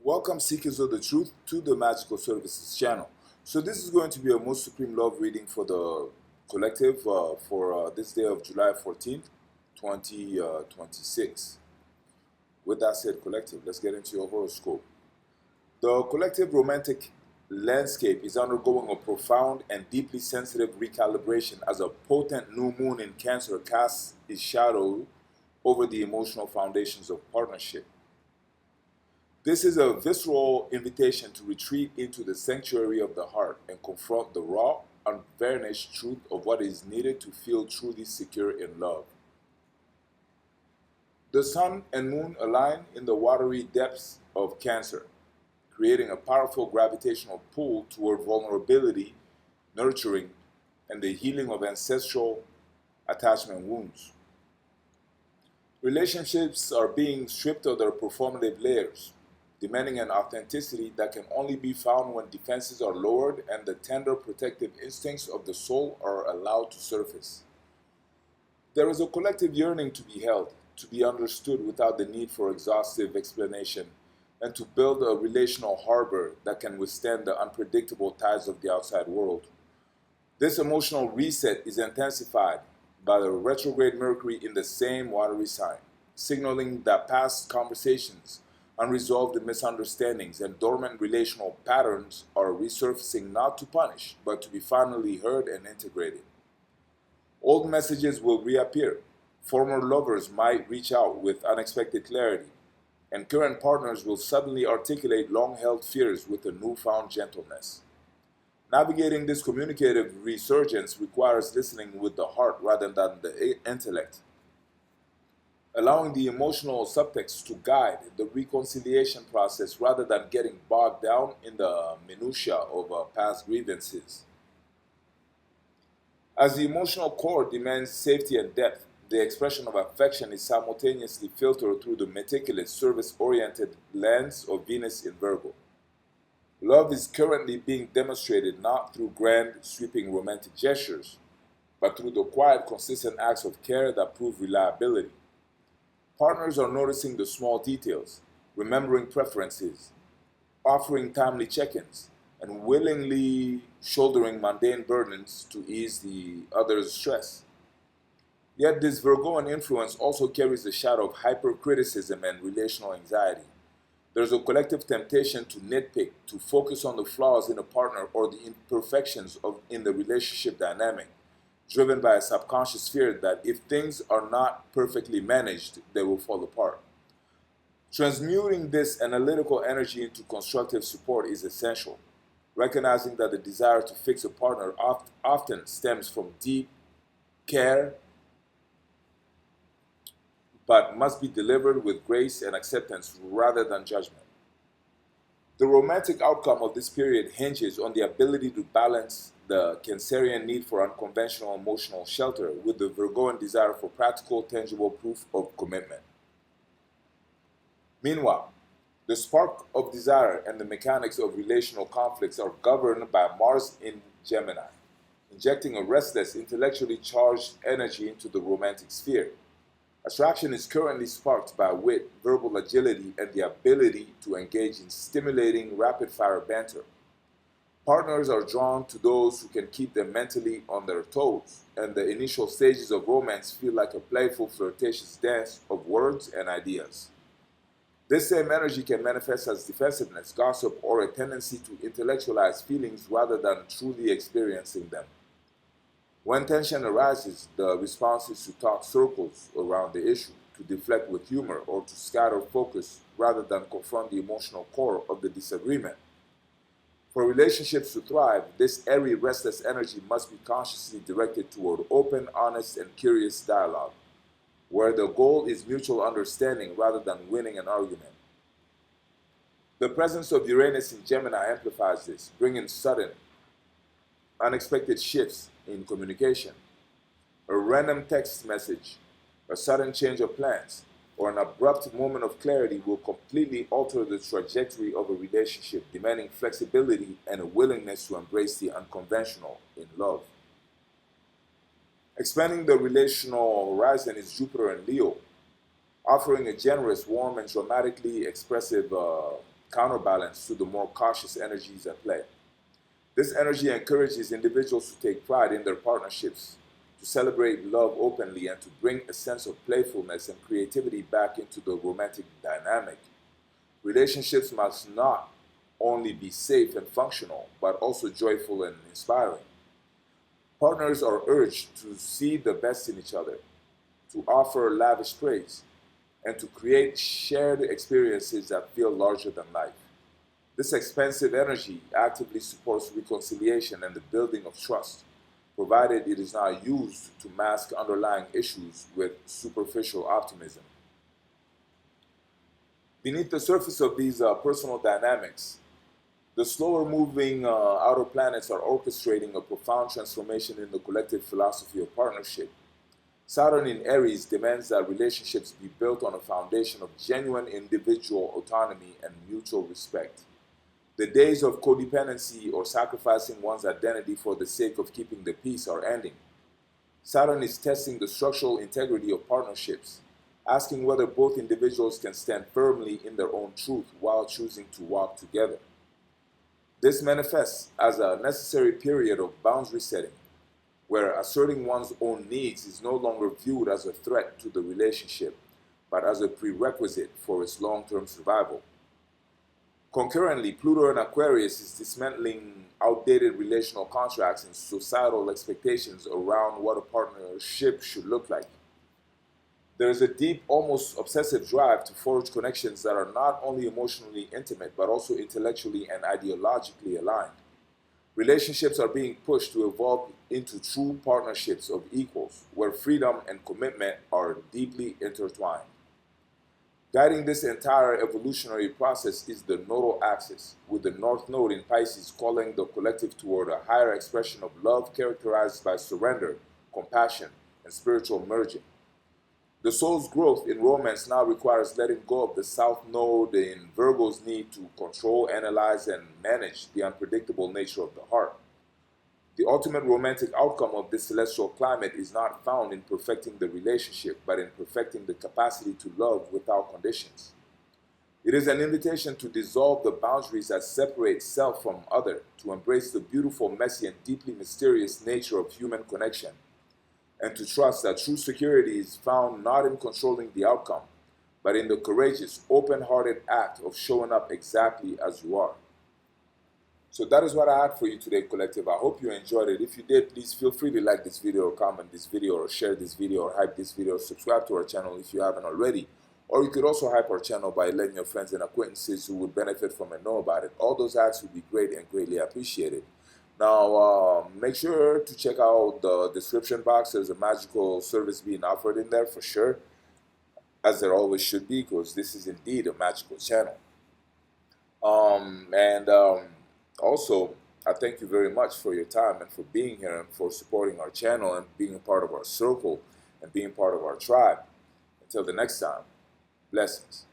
Welcome, seekers of the truth, to the Magical Services channel. So this is going to be a most supreme love reading for the collective for this day of July 14th, 2026. With that said, collective, let's get into your horoscope. The collective romantic landscape is undergoing a profound and deeply sensitive recalibration as a potent new moon in Cancer casts its shadow over the emotional foundations of partnership. This is a visceral invitation to retreat into the sanctuary of the heart and confront the raw, unvarnished truth of what is needed to feel truly secure in love. The sun and moon align in the watery depths of Cancer, creating a powerful gravitational pull toward vulnerability, nurturing, and the healing of ancestral attachment wounds. Relationships are being stripped of their performative layers, demanding an authenticity that can only be found when defenses are lowered and the tender protective instincts of the soul are allowed to surface. There is a collective yearning to be held, to be understood without the need for exhaustive explanation, and to build a relational harbor that can withstand the unpredictable tides of the outside world. This emotional reset is intensified by the retrograde Mercury in the same watery sign, signaling that past conversations, unresolved misunderstandings, and dormant relational patterns are resurfacing not to punish, but to be finally heard and integrated. Old messages will reappear. Former lovers might reach out with unexpected clarity, and current partners will suddenly articulate long held fears with a newfound gentleness. Navigating this communicative resurgence requires listening with the heart rather than the intellect, allowing the emotional subtext to guide the reconciliation process rather than getting bogged down in the minutiae of past grievances. As the emotional core demands safety and depth, the expression of affection is simultaneously filtered through the meticulous, service-oriented lens of Venus in Virgo. Love is currently being demonstrated not through grand, sweeping romantic gestures, but through the quiet, consistent acts of care that prove reliability. Partners are noticing the small details, remembering preferences, offering timely check-ins, and willingly shouldering mundane burdens to ease the other's stress. Yet this Virgoan influence also carries the shadow of hypercriticism and relational anxiety. There's a collective temptation to nitpick, to focus on the flaws in a partner or the imperfections in the relationship dynamic, driven by a subconscious fear that if things are not perfectly managed, they will fall apart. Transmuting this analytical energy into constructive support is essential, recognizing that the desire to fix a partner often stems from deep care but must be delivered with grace and acceptance rather than judgment. The romantic outcome of this period hinges on the ability to balance the Cancerian need for unconventional emotional shelter with the Virgoan desire for practical, tangible proof of commitment. Meanwhile, the spark of desire and the mechanics of relational conflicts are governed by Mars in Gemini, injecting a restless, intellectually charged energy into the romantic sphere. Attraction is currently sparked by wit, verbal agility, and the ability to engage in stimulating rapid-fire banter. Partners are drawn to those who can keep them mentally on their toes, and the initial stages of romance feel like a playful, flirtatious dance of words and ideas. This same energy can manifest as defensiveness, gossip, or a tendency to intellectualize feelings rather than truly experiencing them. When tension arises, the response is to talk circles around the issue, to deflect with humor, or to scatter focus rather than confront the emotional core of the disagreement. For relationships to thrive, this airy, restless energy must be consciously directed toward open, honest, and curious dialogue, where the goal is mutual understanding rather than winning an argument. The presence of Uranus in Gemini amplifies this, bringing sudden, unexpected shifts in communication. A random text message, a sudden change of plans, or an abrupt moment of clarity will completely alter the trajectory of a relationship, demanding flexibility and a willingness to embrace the unconventional in love. Expanding the relational horizon is Jupiter and Leo, offering a generous, warm, and dramatically expressive counterbalance to the more cautious energies at play. This energy encourages individuals to take pride in their partnerships, to celebrate love openly, and to bring a sense of playfulness and creativity back into the romantic dynamic. Relationships must not only be safe and functional, but also joyful and inspiring. Partners are urged to see the best in each other, to offer lavish praise, and to create shared experiences that feel larger than life. This expansive energy actively supports reconciliation and the building of trust, provided it is not used to mask underlying issues with superficial optimism. Beneath the surface of these personal dynamics, the slower moving outer planets are orchestrating a profound transformation in the collective philosophy of partnership. Saturn in Aries demands that relationships be built on a foundation of genuine individual autonomy and mutual respect. The days of codependency or sacrificing one's identity for the sake of keeping the peace are ending. Saturn is testing the structural integrity of partnerships, asking whether both individuals can stand firmly in their own truth while choosing to walk together. This manifests as a necessary period of boundary setting, where asserting one's own needs is no longer viewed as a threat to the relationship, but as a prerequisite for its long-term survival. Concurrently, Pluto in Aquarius is dismantling outdated relational contracts and societal expectations around what a partnership should look like. There is a deep, almost obsessive drive to forge connections that are not only emotionally intimate, but also intellectually and ideologically aligned. Relationships are being pushed to evolve into true partnerships of equals, where freedom and commitment are deeply intertwined. Guiding this entire evolutionary process is the nodal axis, with the North Node in Pisces calling the collective toward a higher expression of love characterized by surrender, compassion, and spiritual merging. The soul's growth in romance now requires letting go of the South Node in Virgo's need to control, analyze, and manage the unpredictable nature of the heart. The ultimate romantic outcome of this celestial climate is not found in perfecting the relationship, but in perfecting the capacity to love without conditions. It is an invitation to dissolve the boundaries that separate self from other, to embrace the beautiful, messy, and deeply mysterious nature of human connection, and to trust that true security is found not in controlling the outcome, but in the courageous, open-hearted act of showing up exactly as you are. So that is what I had for you today, collective. I hope you enjoyed it. If you did, please feel free to like this video or comment this video or share this video or hype this video or subscribe to our channel if you haven't already. Or you could also hype our channel by letting your friends and acquaintances who would benefit from it know about it. All those acts would be great and greatly appreciated. Now, make sure to check out the description box. There's a magical service being offered in there for sure, as there always should be, because this is indeed a magical channel. Also, I thank you very much for your time and for being here and for supporting our channel and being a part of our circle and being part of our tribe. Until the next time, blessings.